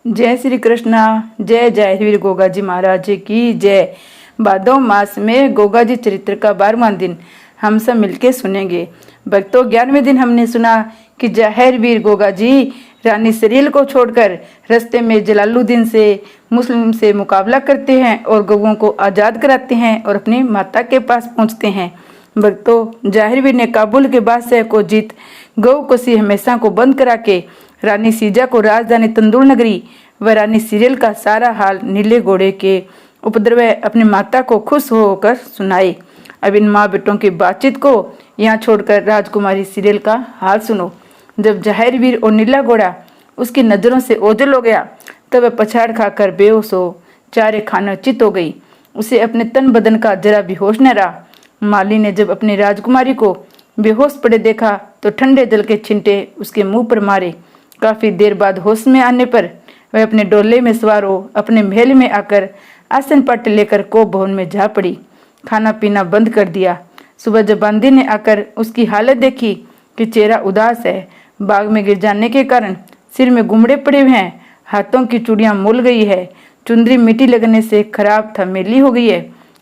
जय श्री कृष्णा। जय जय वीर गोगा जी महाराज की जय। भादो मास में गोगा जी चरित्र का 12वां दिन हम सब मिलके सुनेंगे। भक्तों, 11वें दिन हमने सुना कि जहर वीर गोगा जी रानी सरील को छोड़कर रास्ते में जलालुद्दीन से मुस्लिम से मुकाबला करते हैं और गौओं को आज़ाद कराते हैं और अपनी माता के पास पहुंचते हैं। भक्तों, जाहिरवीर ने काबुल के बादशाह को जीत गौ कोसी हमेशा को बंद करा के रानी सीजा को राजधानी तंदूर नगरी व रानी सीरियल का सारा हाल नीले घोड़े के उपद्रव अपनी माता को खुश होकर सुनाए। अब इन माँ बेटों की बातचीत को यहाँ छोड़कर राजकुमारी सीरियल का हाल सुनो। जब जाहिरवीर और नीला घोड़ा उसकी नजरों से ओझल हो गया तब वह पछाड़ खाकर बेहोश हो चारे खाना चित हो गई। उसे अपने तन बदन का जरा भी होश न रहा। माली ने जब अपनी राजकुमारी को बेहोश पड़े देखा तो ठंडे जल के छिंटे उसके मुंह पर मारे। काफी देर बाद होश में आने पर वह अपने डोले में सवार हो अपने महल में आकर आसन पाटे लेकर कोप भवन में जा पड़ी। खाना पीना बंद कर दिया। सुबह जब बांदी ने आकर उसकी हालत देखी कि चेहरा उदास है, बाग में गिर जाने के कारण सिर में गुमड़े पड़े हुए हैं, हाथों की चूड़ियां मुल गई है, चुंदरी मिट्टी लगने से खराब थमेली हो गई है,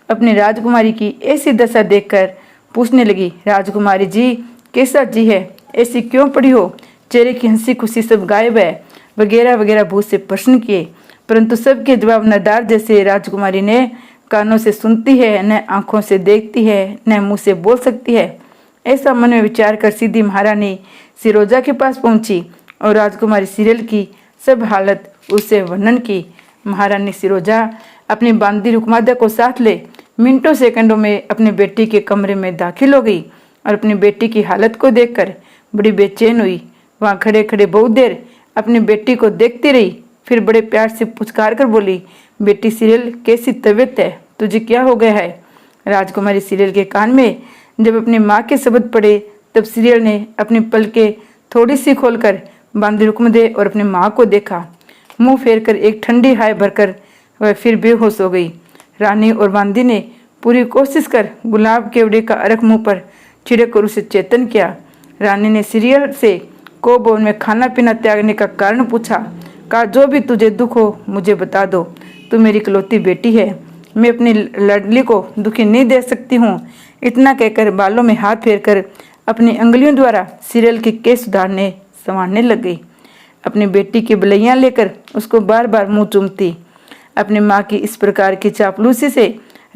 अपनी राजकुमारी की ऐसी दशा देखकर पूछने लगी, राजकुमारी जी कैसा जी है, ऐसी क्यों पड़ी हो, चेहरे की हंसी खुशी सब गायब है, वगैरह वगैरह बहुत से प्रश्न किए, परंतु सबके जवाब नदार जैसे राजकुमारी ने कानों से सुनती है, न आंखों से देखती है, न मुंह से बोल सकती है। ऐसा मन में विचार कर सीधी महारानी सिरोजा के पास पहुंची और राजकुमारी सीरियल की सब हालत उससे वर्णन की। महारानी सिरोजा अपनी बांदी रुकमादा को साथ ले मिनटों सेकंडों में अपनी बेटी के कमरे में दाखिल हो गई और अपनी बेटी की हालत को देखकर बड़ी बेचैन हुई। वहां खड़े खड़े बहुत देर अपनी बेटी को देखती रही, फिर बड़े प्यार से पुचकार कर बोली, बेटी सीरियल कैसी तबीयत है, तुझे क्या हो गया है। राजकुमारी सीरियल के कान में जब अपनी माँ के शब्द पड़े तब सीरियल ने अपनी पलकें थोड़ी सी खोलकर बांदी रुकमदे और अपनी माँ को देखा। मुंह फेर कर एक ठंडी हाय भरकर वह फिर बेहोश हो गई। रानी और बांदी ने पूरी कोशिश कर गुलाब केवड़े का अर्क मुंह पर छिड़क कर उसे चेतन किया। रानी ने सीरियल से को भवन में खाना पीना त्यागने का कारण पूछा। कहा, जो भी तुझे दुख हो मुझे बता दो, तू मेरी इकलौती बेटी है, मैं अपनी लाडली को दुखी नहीं दे सकती हूँ। इतना कहकर बालों में हाथ फेरकर अपनी अंगुलियों द्वारा सीरियल के केस सुधारने संवारने लग गई। अपनी बेटी की बलैयां लेकर उसको बार बार मुंह चूमती। अपनी माँ की इस प्रकार की चापलूसी से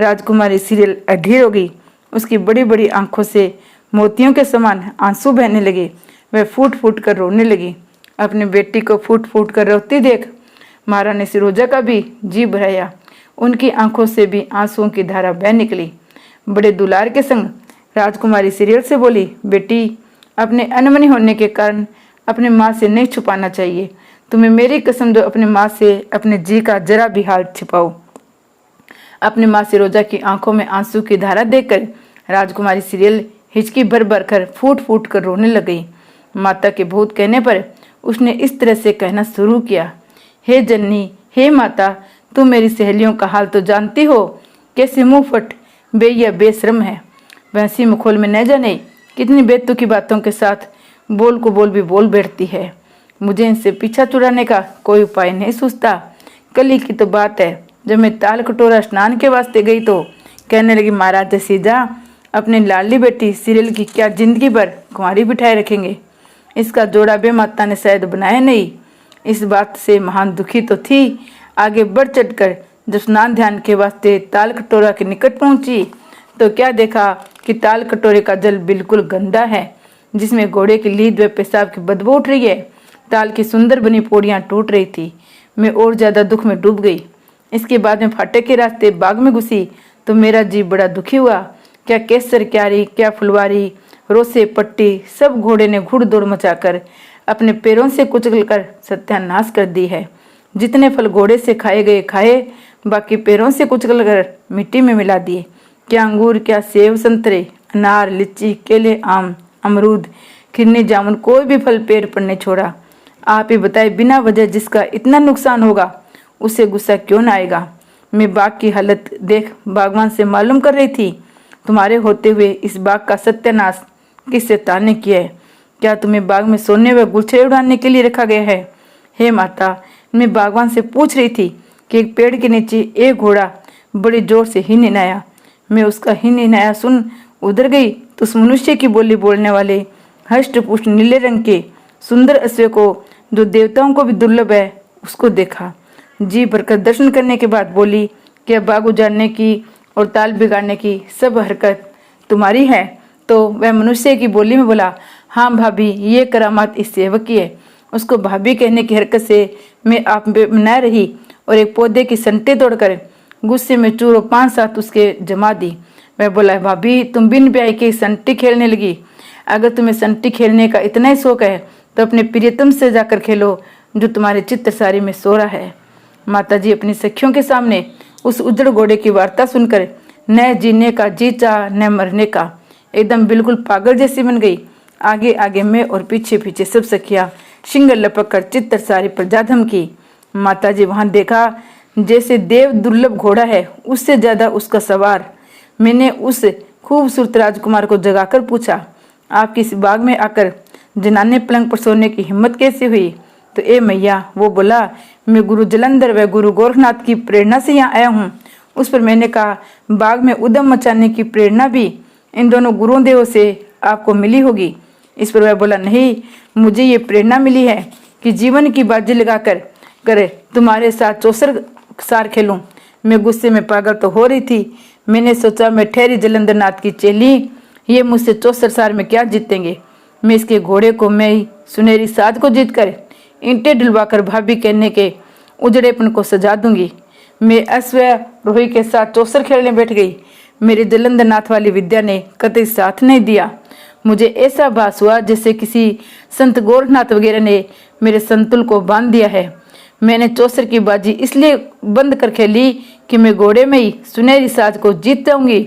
राजकुमारी सीरियल अधीर हो गई। उसकी बड़ी बड़ी आंखों से मोतियों के समान आंसू बहने लगे। वह फूट फूट कर रोने लगी। अपनी बेटी को फूट फूट कर रोती देख महारानी सिरोजा का भी जी भराया। उनकी आंखों से भी आंसुओं की धारा बह निकली। बड़े दुलार के संग राजकुमारी सीरियल से बोली, बेटी अपने अनमनी होने के कारण अपने माँ से नहीं छुपाना चाहिए। तुम्हें मेरी कसम दो, अपने माँ से अपने जी का जरा भी हाल छिपाओ। अपनी माँ सिरोजा की आंखों में आंसू की धारा देखकर राजकुमारी सीरियल हिचकी भर भर कर फूट फूट कर रोने लग गई। माता के बहुत कहने पर उसने इस तरह से कहना शुरू किया, हे जननी, हे माता, तुम मेरी सहेलियों का हाल तो जानती हो, कैसे मुंह फट बेया बेशरम है। वैसी मखोल में न जाने कितनी बेतुकी बातों के साथ बोल को बोल भी बोल बैठती है। मुझे इनसे पीछा छुड़ाने का कोई उपाय नहीं सूझता। कल ही की तो बात है, जब मैं ताल कटोरा स्नान के वास्ते गई तो कहने लगी, महाराज सीजा अपनी लाडली बेटी सीरियल की क्या जिंदगी भर कुंवारी बिठाए रखेंगे। इसका जोड़ा बे माता ने शायद बनाया नहीं। इस बात से महान दुखी तो थी। आगे बढ़ चढ़कर जब स्नान ध्यान के वास्ते ताल कटोरा के निकट पहुंची तो क्या देखा कि ताल कटोरे का जल बिल्कुल गंदा है, जिसमें घोड़े की लीद व पेशाब की बदबू उठ रही है। ताल की सुंदर बनी पौड़ियां टूट रही थी। मैं और ज्यादा दुख में डूब गई। इसके बाद में फाटक के रास्ते बाग में घुसी तो मेरा जी बड़ा दुखी हुआ। क्या केसर क्यारी, क्या फुलवारी, रोसे पट्टी सब घोड़े ने घुड़ दौड़ मचाकर अपने पैरों से कुचल कर सत्यानाश कर दी है। जितने फल घोड़े से खाए गए खाए, बाकी पैरों से कुचल कर मिट्टी में मिला दिए। क्या अंगूर, क्या सेब, संतरे, अनार, लीची, केले, आम, अमरूद, खिरनी, जामुन, कोई भी फल पेड़ पर नहीं छोड़ा। आप ही बताए, बिना वजह जिसका इतना नुकसान होगा उसे गुस्सा क्यों न आएगा। मैं बाग की हालत देख बागवान से मालूम कर रही थी, तुम्हारे होते हुए इस बाग का सत्यानाश किस शैतान ने किया है। क्या तुम्हें बाग में सोने व गुलछड़े उड़ाने के लिए रखा गया है। हे माता, मैं बागवान से पूछ रही थी कि एक पेड़ के नीचे एक घोड़ा बड़ी जोर से ही निनाया। मैं उसका ही निनाया सुन उधर गई तो उस मनुष्य की बोली बोलने वाले हष्ट पुष्ट नीले रंग के सुंदर अश्व को, जो देवताओं को भी दुर्लभ है, उसको देखा। जी भरकर दर्शन करने के बाद बोली कि अब बाग उजाड़ने की और ताल बिगाड़ने की सब हरकत तुम्हारी है। तो वह मनुष्य की बोली में बोला, हाँ भाभी, ये करामात इस सेवक की है। उसको भाभी कहने की हरकत से मैं आप न रही और एक पौधे की संटे तोड़कर गुस्से में चूरो 5-7 उसके जमा दी। वह बोला, भाभी तुम बिन ब्याह के संटी खेलने लगी। अगर तुम्हें संटी खेलने का इतना ही शौक है तो अपने प्रियतम से जाकर खेलो जो तुम्हारे चित्रसारी में सो रहा है। माताजी अपनी सखियों के सामने उस उजड़ घोड़े की वार्ता सुनकर न जीने का जी चाह न मरने का, एकदम बिल्कुल पागल जैसी बन गई। आगे आगे मैं और पीछे पीछे सब सखियां शिंगल लपक कर चित्रसारी पर जा धमकी। माताजी वहां देखा जैसे देव दुर्लभ घोड़ा है, उससे ज्यादा उसका सवार। मैंने उस खूबसूरत राजकुमार को जगाकर पूछा, आपकी इस बाग में आकर जनाने पलंग पर सोने की हिम्मत कैसे हुई? तो ए मैया, वो बोला, मैं गुरु जलंधर व गुरु गोरखनाथ की प्रेरणा से यहाँ आया हूँ। उस पर मैंने कहा, बाग में उद्यम मचाने की प्रेरणा भी इन दोनों गुरुदेवों से आपको मिली होगी। इस पर वह बोला, नहीं, मुझे ये प्रेरणा मिली है कि जीवन की बाजी लगाकर करे तुम्हारे साथ चौसर सार खेलूं। मैं गुस्से में पागल तो हो रही थी। मैंने सोचा, मैं ठहरी जलंधर नाथ की चेली, ये मुझसे चौसर सार में क्या जीतेंगे। मैं इसके घोड़े को, मैं सुनहरी साध को जीत कर ईंटें डुलवाकर भाभी कहने के उजड़ेपन को सजा दूंगी। मैं अश्वारोही के साथ चौसर खेलने बैठ गई। मेरे जलंधर नाथ वाली विद्या ने कतई साथ नहीं दिया। मुझे ऐसा भास हुआ जैसे किसी संत गोरखनाथ वगैरह ने मेरे संतुल को बांध दिया है। मैंने चौसर की बाजी इसलिए बंद कर खेली कि मैं घोड़े में ही सुनहरी साज को जीत जाऊंगी।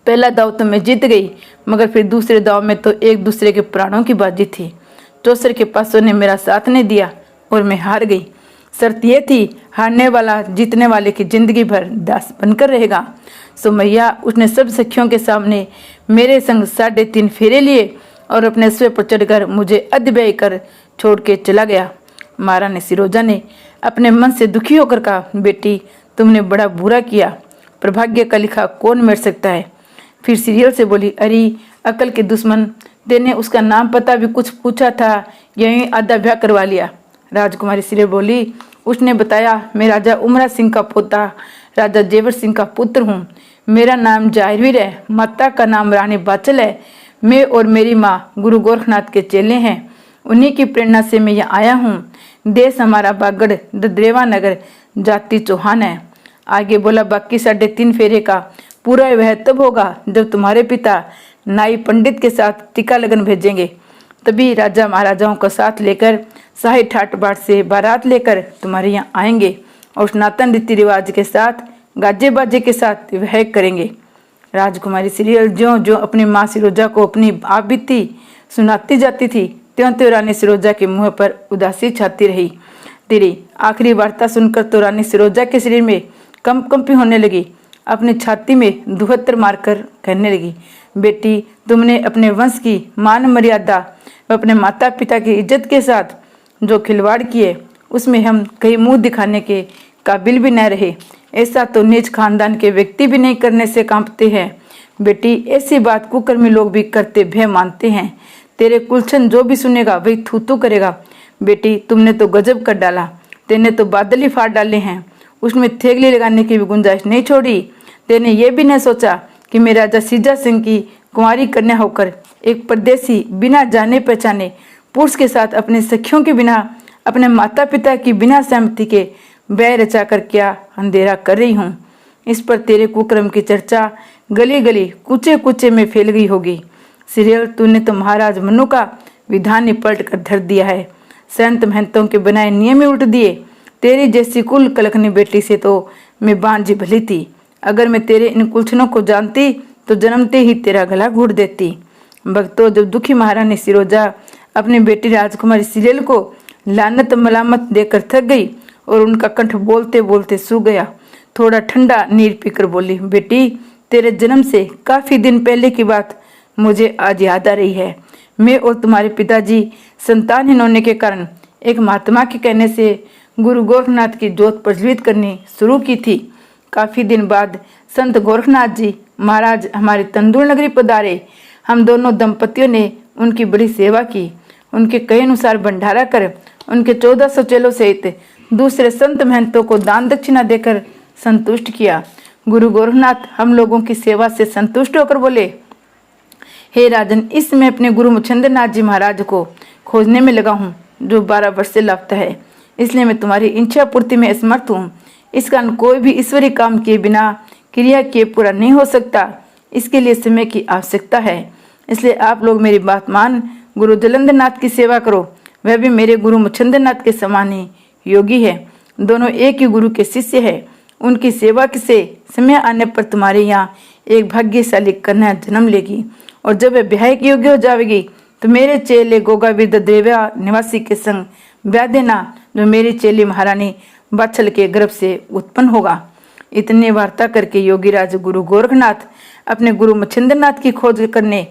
पहला दाव तो मैं जीत गई, मगर फिर दूसरे दाव में तो एक दूसरे के प्राणों की बाजी थी। चौसर के पासों ने मेरा साथ नहीं दिया और मैं हार गई। शर्त यह थी, हारने वाला जीतने वाले की जिंदगी भर दास बनकर रहेगा। सो मैया, उसने सब सखियों के सामने मेरे संग 3.5 फेरे लिए और अपने स्वे पर चढ़कर मुझे अधब्यय कर छोड़ के चला गया। महारानी सिरोजा ने अपने मन से दुखी होकर कहा, बेटी तुमने बड़ा बुरा किया, पर भाग्य का लिखा कौन मिट सकता है। फिर सीरियल से बोली, अरे अकल के दुश्मन, तेने उसका नाम पता भी कुछ पूछा था, यही आधा ब्याह करवा लिया। राजकुमारी सीरियल बोली, उसने बताया, मैं राजा उमरा सिंह का पोता राजा जेवर सिंह का पुत्र हूँ। मेरा नाम जाहिरवीर है, माता का नाम रानी बाचल है। मैं और मेरी माँ गुरु गोरखनाथ के चेले हैं। उन्हीं की प्रेरणा से मैं यहाँ आया हूँ। देश हमारा बागड़ दद्रेवा नगर, जाति चौहान है। आगे बोला, बाकी 3.5 फेरे का पूरा वह तब होगा जब तुम्हारे पिता नाई पंडित के साथ टीका लगन भेजेंगे। तभी राजा महाराजाओं का साथ लेकर शाही ठाट बाट से बारात लेकर तुम्हारे यहाँ आएंगे और सनातन रीति रिवाज के साथ गाजे बाजे के साथ विवाह करेंगे। राजकुमारी सीरियल ज्यों ज्यों अपनी माँ सिरोजा को अपनी आप बीती सुनाती जाती थी, त्यों त्यों रानी सिरोजा के मुंह पर उदासी छाती रही। तेरी आखिरी वार्ता सुनकर तो रानी सिरोजा के शरीर में कंपी होने लगी। अपनी छाती में दुहत्तर मारकर कहने लगी, बेटी तुमने अपने वंश की मान मर्यादा व अपने माता पिता की इज्जत के साथ जो खिलवाड़ किए, उसमें हम कहीं मुंह दिखाने के काबिल भी न रहे। ऐसा तो नीच खानदान के व्यक्ति भी नहीं करने से कांपते हैं। बेटी ऐसी बात कुकर्मी लोग भी करते भय मानते हैं। तेरे कुलछन जो भी सुनेगा वही थू थू करेगा। बेटी तुमने तो गजब कर डाला, तेने तो बादल ही फाड़ डाले हैं। उसमें थेगली लगाने की भी गुंजाइश नहीं छोड़ी। तेने ये भी नहीं सोचा कि मैं राजा सीजा सिंह की कुंवारी कन्या होकर एक परदेसी बिना जाने पहचाने पुरुष के साथ अपने सखियों के बिना, अपने माता पिता की बिना सहमति के व्यय रचा कर क्या अंधेरा कर रही हूँ। इस पर तेरे कुक्रम की चर्चा गली गली कुचे कुचे में फैल गई होगी। सीरियल तूने तो महाराज मनु का विधान ही पलट कर धर दिया है। संत महंतों के बनाए नियम ही उल्ट दिए। तेरी जैसी कुल कलकनी बेटी से तो मैं बांझी भली थी। अगर मैं तेरे इन कुलछनों को जानती तो जन्मते ही तेरा गला घोट देती। भक्तों, जब दुखी महारानी सिरोजा अपनी बेटी राजकुमारी सीरियल को लानत मलामत देकर थक गई और उनका कंठ बोलते बोलते सूख गया, थोड़ा ठंडा नीर पीकर बोली, बेटी तेरे जन्म से काफी दिन पहले की बात मुझे आज याद आ रही है। मैं और तुम्हारे पिताजी संतानहीन होने के कारण एक महात्मा के कहने से गुरु गोरखनाथ की ज्योत प्रज्वलित करनी शुरू की थी। काफी दिन बाद संत गोरखनाथ जी महाराज हमारे तंदूर नगरी पधारे। हम दोनों दंपतियों ने उनकी बड़ी सेवा की। उनके कहे अनुसार भंडारा कर उनके 1400 चेलों सहित दूसरे संत महंतों को दान दक्षिणा देकर संतुष्ट किया। गुरु गोरखनाथ हम लोगों की सेवा से संतुष्ट होकर बोले, हे राजन, इस समय अपने गुरु मच्छिंद्र नाथ जी महाराज को खोजने में लगा हूँ, जो 12 वर्ष से लापता है। इसलिए मैं तुम्हारी इच्छा पूर्ति में असमर्थ हूँ। इस कारण कोई भी ईश्वरीय काम किए बिना क्रिया किए पूरा नहीं हो सकता। इसके लिए समय की आवश्यकता है। इसलिए आप लोग मेरी बात मान गुरु जलंधर नाथ की सेवा करो। वह भी मेरे गुरु मच्छिंद्र नाथ के समान ही योगी है। दोनों एक ही गुरु के शिष्य है। उनकी सेवा से समय आने पर तुम्हारे यहाँ एक भाग्यशाली कन्या जन्म लेगी, और जब वह ब्याह के योग्य हो जाएगी तो मेरे चेले गोगाविद देवा निवासी के संग ब्याह देना, जो मेरी चेली महारानी बाछल के गर्भ से उत्पन्न होगा। इतनी वार्ता करके योगीराज गुरु गोरखनाथ अपने गुरु मच्छिंद्र नाथ की खोज करने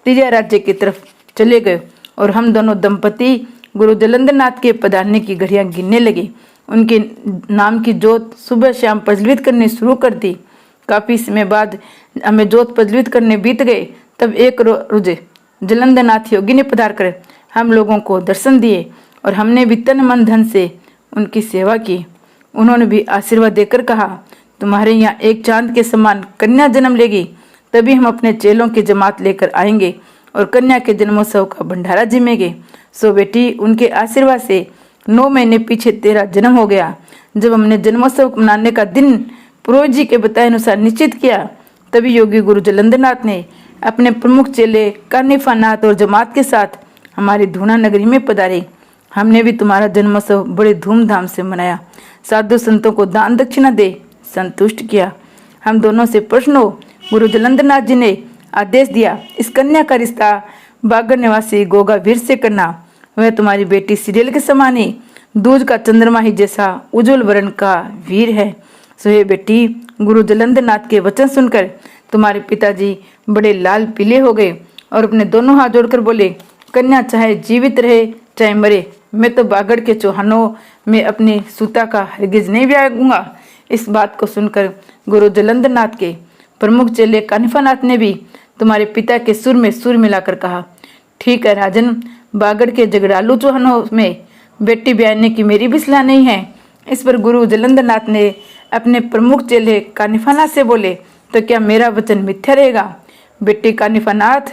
त्रिया राज्य की तरफ चले गए, और हम दोनों दंपति गुरु जलंधर नाथ के पधारने की घड़ियां गिनने लगे। उनके नाम की ज्योत सुबह शाम प्रज्वलित करनी शुरू कर दी। काफी समय बाद हमें ज्योत प्रज्वलित करने बीत गए। तब एक रोज जलंधर नाथ योगी ने पधार कर हम लोगों को दर्शन दिए, और हमने भी तन मन धन से उनकी सेवा की। उन्होंने भी आशीर्वाद देकर कहा, तुम्हारे यहाँ एक चांद के समान कन्या जन्म लेगी, तभी हम अपने चेलों की जमात लेकर आएंगे और कन्या के जन्मोत्सव का भंडारा जिमेंगे। सो बेटी, उनके आशीर्वाद से 9 महीने पीछे तेरा जन्म हो गया। जब हमने जन्मोत्सव मनाने का दिन पुरोहित जी के बताए अनुसार निश्चित किया, तभी योगी गुरु जलंधर नाथ ने अपने प्रमुख चेले कानिफा नाथ और जमात के साथ हमारी धूना नगरी में पधारे। हमने भी तुम्हारा जन्मोत्सव बड़े धूमधाम से मनाया। साधु संतों को दान दक्षिणा दे संतुष्ट किया। हम दोनों से प्रश्न हो गुरु जलंधर नाथ जी ने आदेश दिया, इस कन्या का रिश्ता बागर निवासी गोगा वीर से करना। वह तुम्हारी बेटी सीरियल के समान ही दूज का चंद्रमा ही जैसा उज्जवल वर्ण का वीर है। सो हे बेटी, गुरु जलंधर नाथ के वचन सुनकर तुम्हारे पिताजी बड़े लाल पीले हो गए और अपने दोनों हाथ जोड़कर बोले, कन्या चाहे जीवित रहे चाहे मरे, मैं तो बागड़ के चौहानों में अपनी सूता का हरगिज नहीं ब्याहूंगा। इस बात को सुनकर गुरु जलंधर नाथ के प्रमुख चेले कानिफा नाथ ने भी तुम्हारे पिता के सुर में सुर मिलाकर कहा, ठीक है राजन, बागड़ के झगड़ालू चौहानों में बेटी ब्याहने की मेरी भी सलाह नहीं है। इस पर गुरु जलंधर नाथ ने अपने प्रमुख चेले कानिफा नाथ से बोले, तो क्या मेरा वचन मिथ्या रहेगा? बेटी कानिफा नाथ,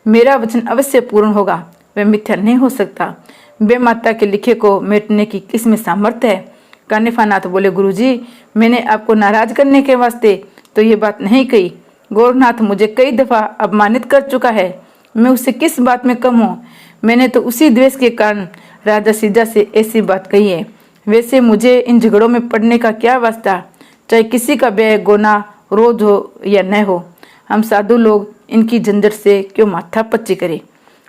मेरा वचन अवश्य पूर्ण होगा, वह मिथ्या नहीं हो सकता। बे माता के लिखे को मिटने की किसमें सामर्थ्य है? कानिफा नाथ बोले, गुरुजी, मैंने आपको नाराज करने के वास्ते तो ये बात नहीं कही। गोरखनाथ मुझे कई दफा अपमानित कर चुका है, मैं उससे किस बात में कम हूँ? मैंने तो उसी द्वेष के कारण राजा सीजा से ऐसी बात कही है। वैसे मुझे इन झगड़ों में पड़ने का क्या वास्ता, चाहे किसी का व्यय गोना रोज हो या न हो। हम साधु लोग इनकी झंझट से क्यों माथा पच्ची करें?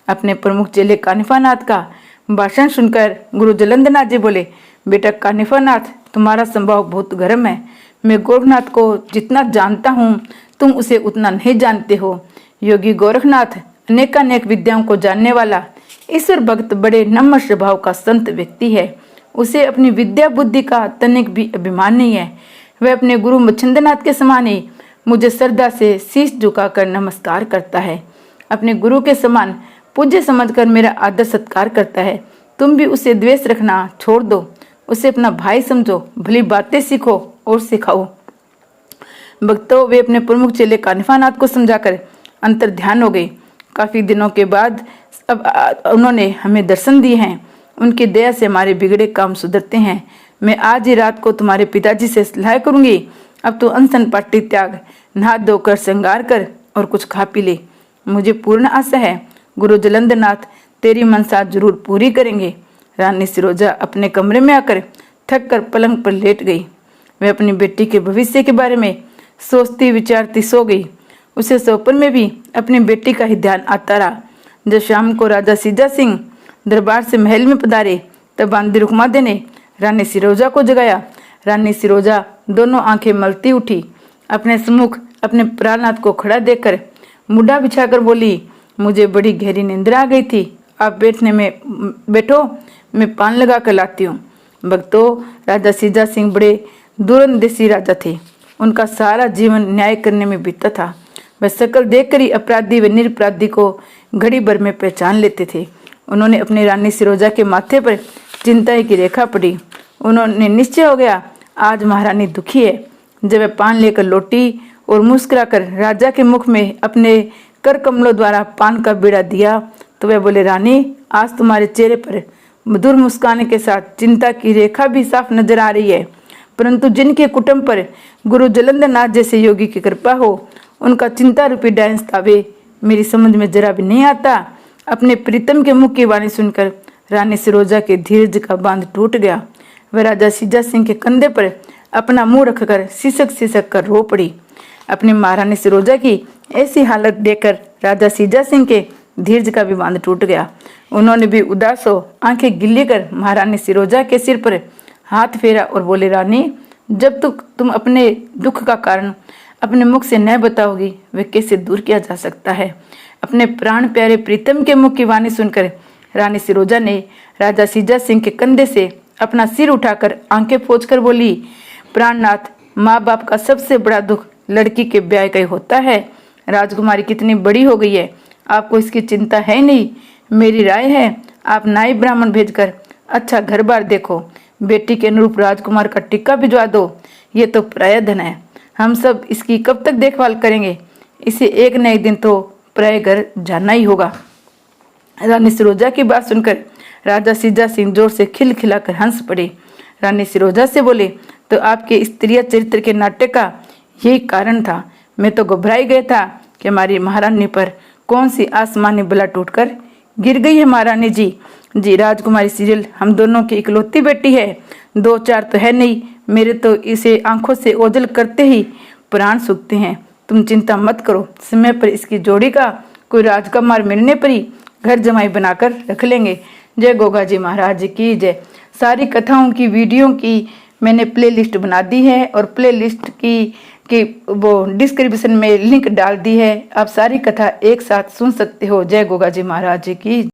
अपने प्रमुख चेले कानिफा नाथ का भाषण सुनकर गुरु जलंधर नाथ जी बोले, बेटा कानिफा नाथ, तुम्हारा स्वभाव बहुत गर्म है। मैं गोरखनाथ को जितना जानता हूँ तुम उसे उतना नहीं जानते हो। योगी गोरखनाथ अनेकानेक विद्याओं को जानने वाला ईश्वर भक्त बड़े नम्र स्वभाव का संत व्यक्ति है। उसे अपनी विद्या बुद्धि का तनिक भी अभिमान नहीं है। वह अपने गुरु मच्छिंद्र नाथ के समान ही मुझे श्रद्धा से शीश झुकाकर नमस्कार करता है। अपने गुरु के समान पूज्य समझकर मेरा आदर सत्कार करता है। तुम भी उसे द्वेष रखना छोड़ दो, उसे अपना भाई समझो, भली बातें सीखो और सिखाओ। भक्तों, वे अपने प्रमुख चेले कानिफा नाथ को समझाकर अंतर ध्यान हो गए। काफी दिनों के बाद अब उन्होंने हमें दर्शन दिए हैं। उनकी दया से हमारे बिगड़े काम सुधरते हैं। मैं आज ही रात को तुम्हारे पिताजी से सलाह करूंगी। अब तो अनशन पाटी त्याग, नहा धोकर श्रृंगार कर और कुछ खा पी ले। मुझे पूर्ण आशा है गुरु जलंधर नाथ तेरी मनसा जरूर पूरी करेंगे। रानी सिरोजा अपने कमरे में आकर थक कर पलंग पर लेट गई। वह अपनी बेटी के भविष्य के बारे में सोचती विचारती सो गई। उसे सपन में भी अपनी बेटी का ही ध्यान आता रहा। जब शाम को राजा सीजा सिंह दरबार से महल में पधारे, तब बांदी रुकमादे ने रानी सिरोजा को जगाया। रानी सिरोजा दोनों आंखें मलती उठी। अपने सम्मुख अपने प्राणनाथ को खड़ा देखकर मुड्ढा बिछाकर बोली, मुझे बड़ी गहरी निंद्रा आ गई थी। आप बैठने में बैठो, मैं पान लगा कर लाती हूँ। भक्तों, राजा सीजा सिंह बड़े दूरंदेशी राजा थे। उनका सारा जीवन न्याय करने में बीता था। वह शक्ल देखकर ही अपराधी व निरपराधी को घड़ी भर में पहचान लेते थे। उन्होंने अपनी रानी सिरोजा के माथे पर चिंता की रेखा पड़ी। उन्होंने निश्चय हो गया, आज महारानी दुखी है। जब वह पान लेकर लौटी और मुस्कुराकर राजा के मुख में अपने कर कमलों द्वारा पान का बीड़ा दिया तो वह बोले, रानी, आज तुम्हारे चेहरे पर मधुर मुस्कान के साथ चिंता की रेखा भी साफ नजर आ रही है। परंतु जिनके कुटुंब पर गुरु जलंधर नाथ जैसे योगी की कृपा हो, उनका चिंता रूपी डांस तावे मेरी समझ में जरा भी नहीं आता। अपने प्रीतम के मुख की वाणी सुनकर रानी सिरोजा के धीरज का बांध टूट गया। वह राजा सीजा सिंह के कंधे पर अपना मुंह रखकर सिसक सिसक कर रो पड़ी। अपनी महारानी सिरोजा की ऐसी हालत देखकर राजा सीजा सिंह के धीरज का भी बांध टूट गया। उन्होंने भी उदास हो आंखें गिल्ली कर महारानी सिरोजा के सिर पर हाथ फेरा और बोले, रानी, जब तक तुम अपने दुख का कारण अपने मुख से न बताओगी, वह कैसे दूर किया जा सकता है। अपने प्राण प्यारे प्रीतम के मुख की वाणी सुनकर रानी सिरोजा ने राजा सीजा सिंह के कंधे से अपना सिर उठाकर आंखें पोंछकर बोली, प्राणनाथ, माँ बाप का सबसे बड़ा दुख लड़की के ब्याह का होता है। राजकुमारी कितनी बड़ी हो गई है, आपको इसकी चिंता है नहीं। मेरी राय है, आप नाई ब्राह्मण भेजकर अच्छा घर बार देखो। बेटी के अनुरूप राजकुमार का टिक्का भिजवा दो। ये तो पराया धन है, हम सब इसकी कब तक देखभाल करेंगे। इसे एक न एक दिन तो पराये घर जाना ही होगा। रानी सिरोजा की बात सुनकर राजा सीजा सिंह जोर से खिलखिलाकर हंस पड़े। रानी सिरोजा से बोले, तो आपके स्त्रीय चरित्र के नाटक का यही कारण था। मैं तो घबराई गया था कि हमारी महारानी पर कौन सी आसमानी बला टूटकर गिर गई है। महारानी जी, राजकुमारी सीरियल हम दोनों की इकलौती बेटी है, दो चार तो है नहीं। मेरे तो इसे आंखों से ओझल करते ही प्राण सूखते हैं। तुम चिंता मत करो, समय पर इसकी जोड़ी का कोई राजकुमार मिलने पर ही घर जमाई बनाकर रख लेंगे। जय गोगा जी महाराज की जय। सारी कथाओं की वीडियो की मैंने प्लेलिस्ट बना दी है और प्लेलिस्ट की वो डिस्क्रिप्शन में लिंक डाल दी है। आप सारी कथा एक साथ सुन सकते हो। जय गोगा जी महाराज की।